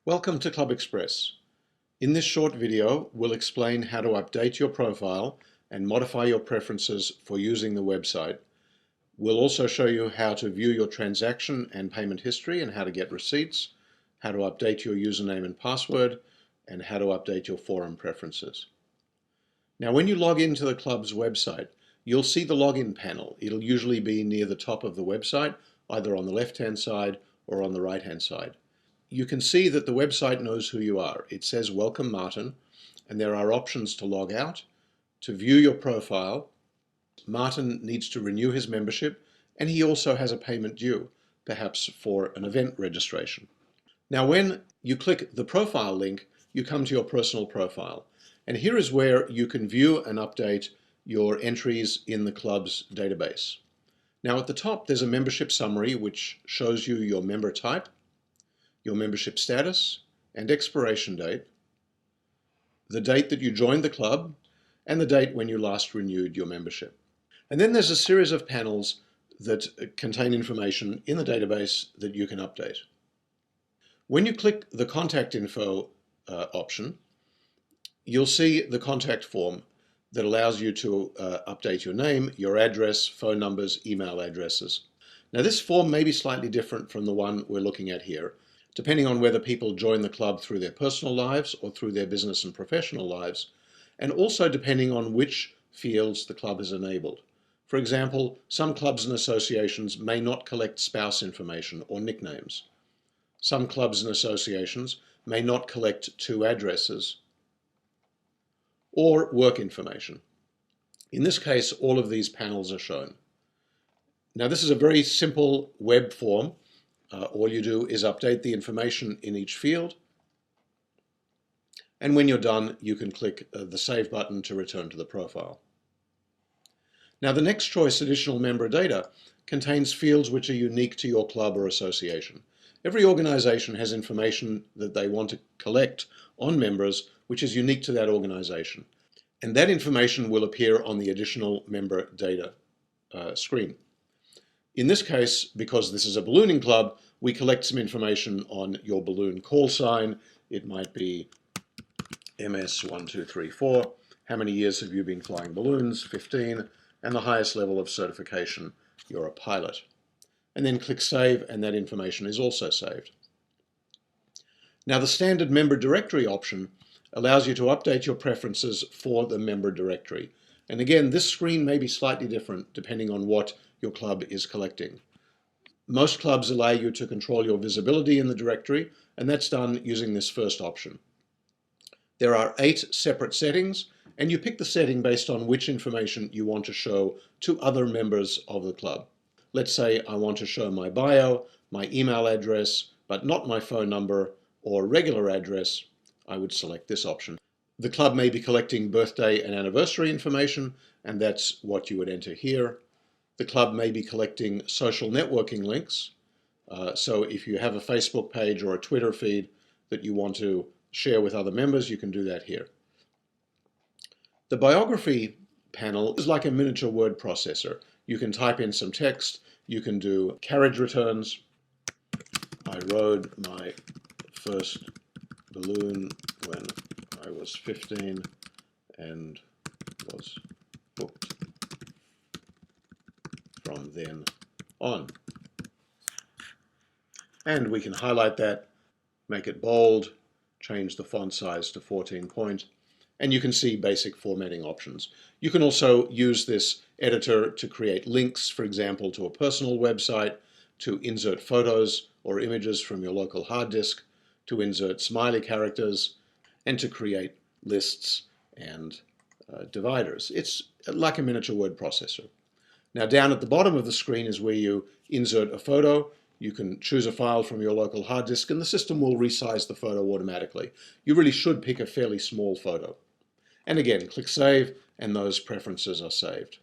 Welcome to Club Express. In this short video, we'll explain how to update your profile and modify your preferences for using the website. We'll also show you how to view your transaction and payment history and how to get receipts, how to update your username and password, and how to update your forum preferences. Now, when you log into the club's website, you'll see the login panel. It'll usually be near the top of the website, either on the left-hand side or on the right-hand side. You can see that the website knows who you are. It says Welcome Martin, and there are options to log out, to view your profile. Martin needs to renew his membership, and he also has a payment due, perhaps for an event registration. Now, when you click the profile link, you come to your personal profile, and here is where you can view and update your entries in the club's database. Now, at the top, there's a membership summary which shows you your member type, your membership status and expiration date, the date that you joined the club, and the date when you last renewed your membership. And then there's a series of panels that contain information in the database that you can update. When you click the contact info option, you'll see the contact form that allows you to update your name, your address, phone numbers, email addresses. Now, this form may be slightly different from the one we're looking at here, depending on whether people join the club through their personal lives or through their business and professional lives, and also depending on which fields the club has enabled. For example, some clubs and associations may not collect spouse information or nicknames. Some clubs and associations may not collect two addresses or work information. In this case, all of these panels are shown. Now, this is a very simple web form. All you do is update the information in each field, and when you're done, you can click the Save button to return to the profile. Now, the next choice, Additional Member Data, contains fields which are unique to your club or association. Every organization has information that they want to collect on members which is unique to that organization, and that information will appear on the Additional Member Data screen. In this case, because this is a ballooning club, we collect some information on your balloon call sign. It might be MS1234. How many years have you been flying balloons? 15. And the highest level of certification, you're a pilot. And then click Save, and that information is also saved. Now, the standard member directory option allows you to update your preferences for the member directory. And again, this screen may be slightly different depending on what your club is collecting. Most clubs allow you to control your visibility in the directory, and that's done using this first option. There are 8 separate settings, and you pick the setting based on which information you want to show to other members of the club. Let's say I want to show my bio, my email address, but not my phone number or regular address. I would select this option. The club may be collecting birthday and anniversary information, and that's what you would enter here. The club may be collecting social networking links. So if you have a Facebook page or a Twitter feed that you want to share with other members, you can do that here. The biography panel is like a miniature word processor. You can type in some text. You can do carriage returns. I rode my first balloon when I was 15 and was booked from then on. And we can highlight that, make it bold, change the font size to 14 point, and you can see basic formatting options. You can also use this editor to create links, for example, to a personal website, to insert photos or images from your local hard disk, to insert smiley characters, and to create lists and dividers. It's like a miniature word processor. Now, down at the bottom of the screen is where you insert a photo. You can choose a file from your local hard disk, and the system will resize the photo automatically. You really should pick a fairly small photo. And again, click Save, and those preferences are saved.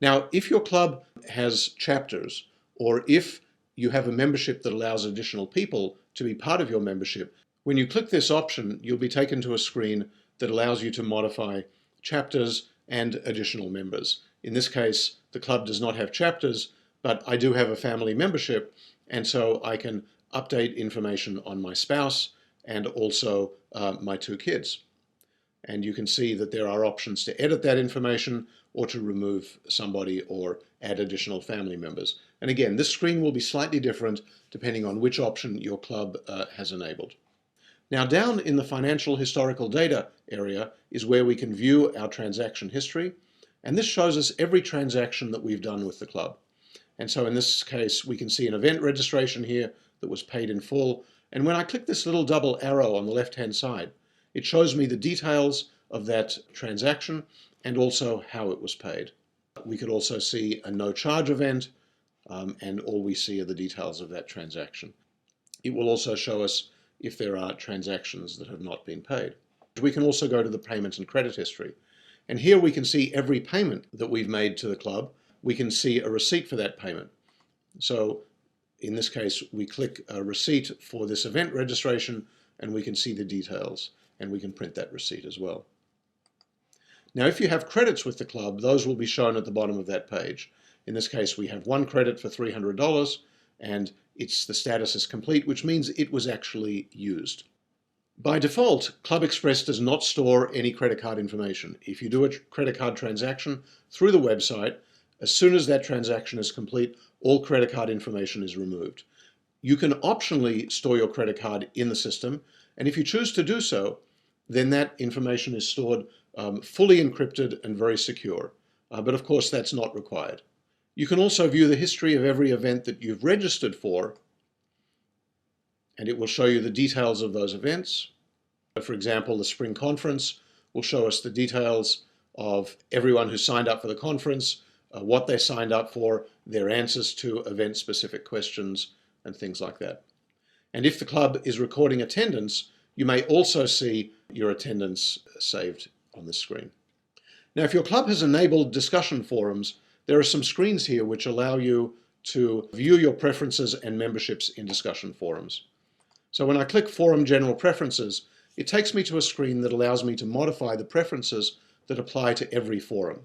Now, if your club has chapters, or if you have a membership that allows additional people to be part of your membership, when you click this option, you'll be taken to a screen that allows you to modify chapters and additional members. In this case, the club does not have chapters, but I do have a family membership, and so I can update information on my spouse and also my two kids. And you can see that there are options to edit that information or to remove somebody or add additional family members. And again, this screen will be slightly different depending on which option your club has enabled. Now, down in the financial historical data area is where we can view our transaction history. And this shows us every transaction that we've done with the club. And so in this case, we can see an event registration here that was paid in full. And when I click this little double arrow on the left-hand side, it shows me the details of that transaction and also how it was paid. We could also see a no charge event, and all we see are the details of that transaction. It will also show us if there are transactions that have not been paid. We can also go to the payment and credit history. And here we can see every payment that we've made to the club. We can see a receipt for that payment. So in this case, we click a receipt for this event registration and we can see the details, and we can print that receipt as well. Now, if you have credits with the club, those will be shown at the bottom of that page. In this case, we have one credit for $300 and the status is complete, which means it was actually used. By default, Club Express does not store any credit card information. If you do a credit card transaction through the website, as soon as that transaction is complete, all credit card information is removed. You can optionally store your credit card in the system, and if you choose to do so, then that information is stored fully encrypted and very secure. But of course, that's not required. You can also view the history of every event that you've registered for, and it will show you the details of those events. For example, the spring conference will show us the details of everyone who signed up for the conference, what they signed up for, their answers to event-specific questions, and things like that. And if the club is recording attendance, you may also see your attendance saved on this screen. Now, if your club has enabled discussion forums, there are some screens here which allow you to view your preferences and memberships in discussion forums. So when I click Forum General Preferences, it takes me to a screen that allows me to modify the preferences that apply to every forum,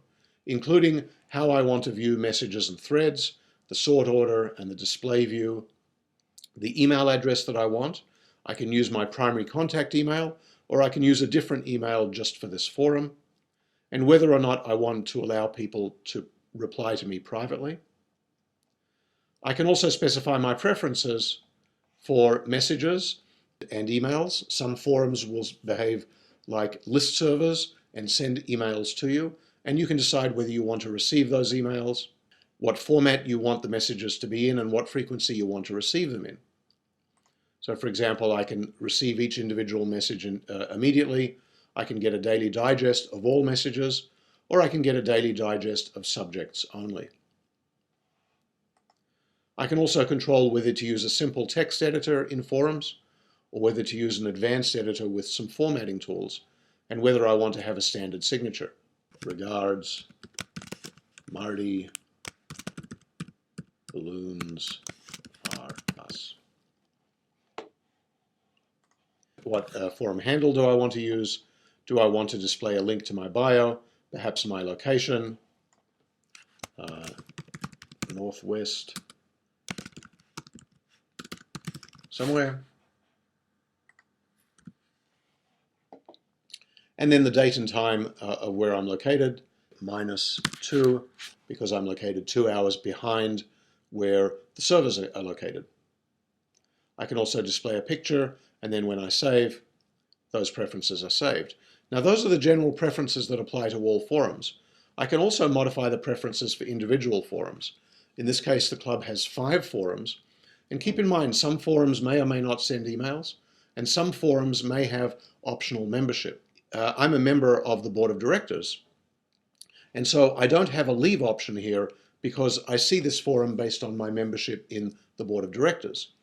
including how I want to view messages and threads, the sort order and the display view, the email address that I want. I can use my primary contact email, or I can use a different email just for this forum, and whether or not I want to allow people to reply to me privately. I can also specify my preferences for messages and emails. Some forums will behave like list servers and send emails to you, and you can decide whether you want to receive those emails, what format you want the messages to be in, and what frequency you want to receive them in. So for example, I can receive each individual message immediately. I can get a daily digest of all messages, or I can get a daily digest of subjects only. I can also control whether to use a simple text editor in forums, or whether to use an advanced editor with some formatting tools, and whether I want to have a standard signature. Regards, Marty, balloons are us. What forum handle do I want to use? Do I want to display a link to my bio, perhaps my location, Northwest, somewhere? And then the date and time of where I'm located, -2, because I'm located 2 hours behind where the servers are located. I can also display a picture, and then when I save, those preferences are saved. Now, those are the general preferences that apply to all forums. I can also modify the preferences for individual forums. In this case, the club has 5 forums. And keep in mind, some forums may or may not send emails, and some forums may have optional membership. I'm a member of the board of directors, and so I don't have a leave option here because I see this forum based on my membership in the board of directors,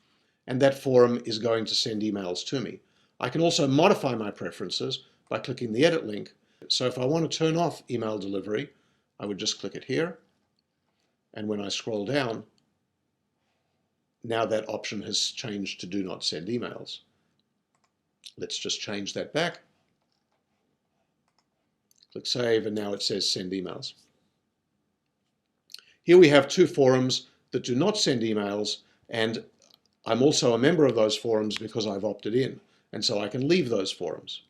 and that forum is going to send emails to me. I can also modify my preferences by clicking the edit link. So if I want to turn off email delivery, I would just click it here, and when I scroll down, now that option has changed to do not send emails. Let's just change that back. Click Save, and now it says Send Emails. Here we have 2 forums that do not send emails, and I'm also a member of those forums because I've opted in. and so I can leave those forums.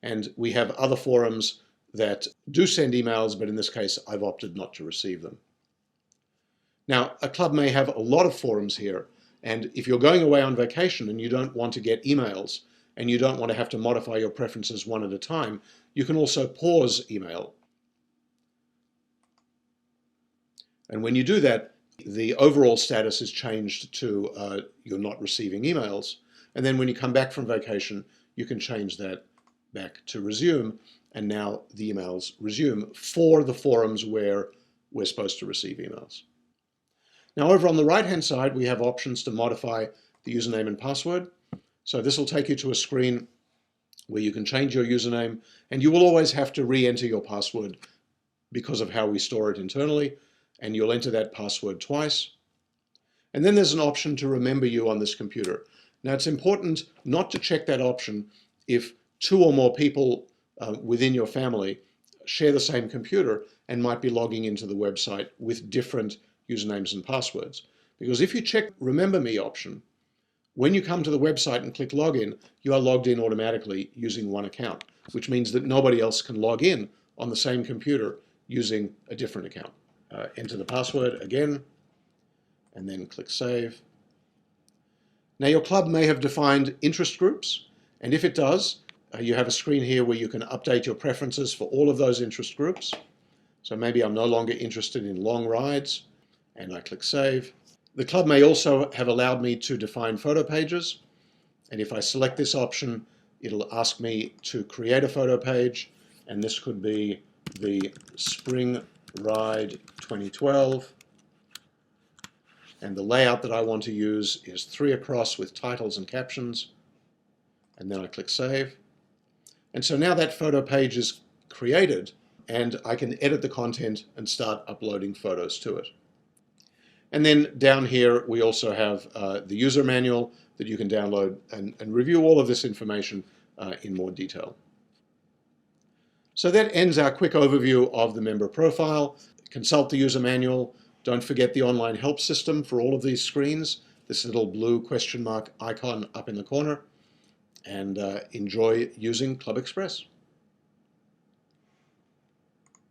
And we have other forums that do send emails, but in this case, I've opted not to receive them. Now, a club may have a lot of forums here, and if you're going away on vacation and you don't want to get emails, and you don't want to have to modify your preferences one at a time, you can also pause email. And when you do that, the overall status is changed to you're not receiving emails. And then when you come back from vacation, you can change that back to resume, and now the emails resume for the forums where we're supposed to receive emails. Now over on the right-hand side, we have options to modify the username and password. So this will take you to a screen where you can change your username, and you will always have to re-enter your password because of how we store it internally, and you'll enter that password twice. And then there's an option to remember you on this computer. Now it's important not to check that option if 2 or more people within your family share the same computer and might be logging into the website with different usernames and passwords. Because if you check Remember Me option, when you come to the website and click Login, you are logged in automatically using one account, which means that nobody else can log in on the same computer using a different account. Enter the password again, and then click Save. Now your club may have defined interest groups, and if it does, you have a screen here where you can update your preferences for all of those interest groups. So maybe I'm no longer interested in long rides, and I click Save. The club may also have allowed me to define photo pages, and if I select this option, it'll ask me to create a photo page, and this could be the Spring Ride 2012, and the layout that I want to use is 3 across with titles and captions, and then I click Save. And so now that photo page is created, and I can edit the content and start uploading photos to it. And then down here we also have the user manual that you can download and review all of this information in more detail. So that ends our quick overview of the member profile. Consult the user manual. Don't forget the online help system for all of these screens, this little blue question mark icon up in the corner, and enjoy using Club Express.